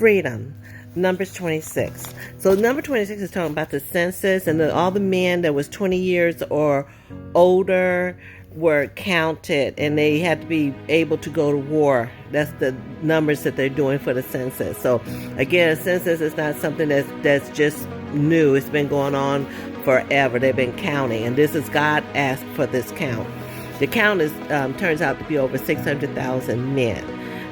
freedom. Numbers 26. So number 26 is talking about the census, and all the men that was 20 years or older were counted, and they had to be able to go to war. That's the numbers that they're doing for the census. So again, a census is not something that's just new. It's been going on forever. They've been counting, and this is God asked for this count. The count is turns out to be over 600,000 men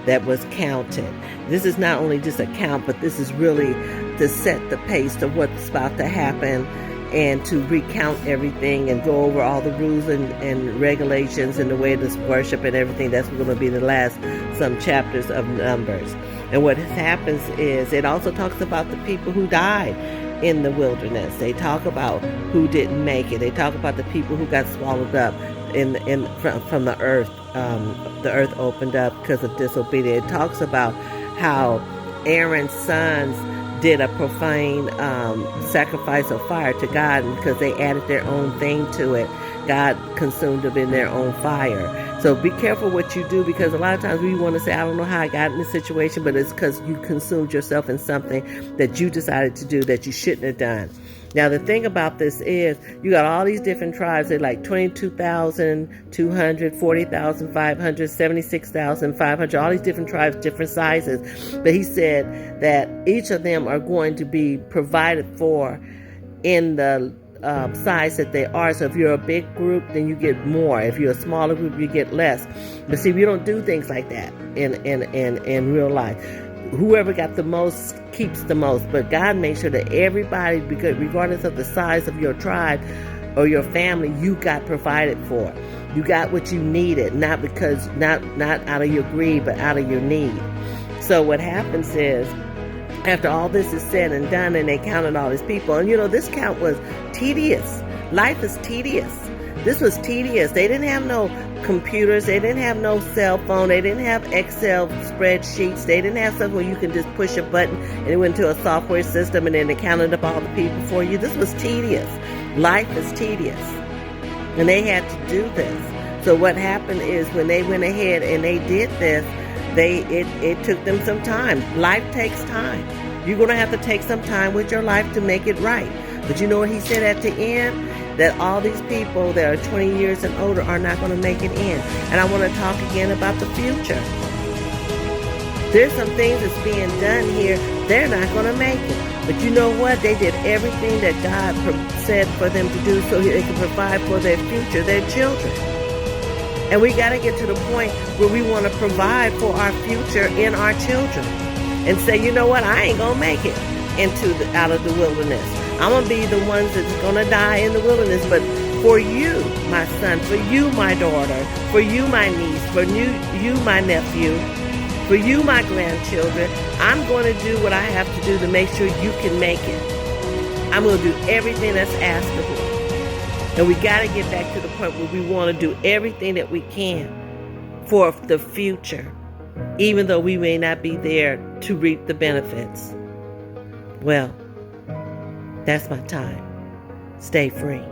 that was counted. This is not only just a count, but this is really to set the pace of what's about to happen, and to recount everything and go over all the rules and regulations and the way to worship and everything. That's going to be the last some chapters of Numbers. And what happens is it also talks about the people who died in the wilderness. They talk about who didn't make it. They talk about the people who got swallowed up from the earth. The earth opened up because of disobedience. It talks about how Aaron's sons did a profane sacrifice of fire to God, and because they added their own thing to it, God consumed them in their own fire. So be careful what you do, because a lot of times we want to say, I don't know how I got in this situation, but it's because you consumed yourself in something that you decided to do that you shouldn't have done. Now, the thing about this is you got all these different tribes. They're like 22,200, 40,500, 76,500, all these different tribes, different sizes. But he said that each of them are going to be provided for in the size that they are. So if you're a big group, then you get more. If you're a smaller group, you get less. But see, we don't do things like that in real life. Whoever got the most keeps the most, but God makes sure that everybody, because regardless of the size of your tribe or your family, you got provided for. You got what you needed, not out of your greed, but out of your need. So what happens is, after all this is said and done, and they counted all these people, and this count was tedious. Life is tedious. This was tedious. They didn't have no computers. They didn't have no cell phone. They didn't have Excel spreadsheets. They didn't have stuff where you can just push a button and it went to a software system and then it counted up all the people for you. This was tedious. Life is tedious. And they had to do this. So what happened is, when they went ahead and they did this, it took them some time. Life takes time. You're going to have to take some time with your life to make it right. But you know what he said at the end? That all these people that are 20 years and older are not going to make it in. And I want to talk again about the future. There's some things that's being done here. They're not going to make it. But you know what? They did everything that God said for them to do so they can provide for their future, their children. And we got to get to the point where we want to provide for our future in our children. And say, you know what? I ain't going to make it out of the wilderness. I'm going to be the ones that's going to die in the wilderness. But for you, my son, for you, my daughter, for you, my niece, for you, my nephew, for you, my grandchildren, I'm going to do what I have to do to make sure you can make it. I'm going to do everything that's asked of me. And we got to get back to the point where we want to do everything that we can for the future, even though we may not be there to reap the benefits. Well, that's my time. Stay free.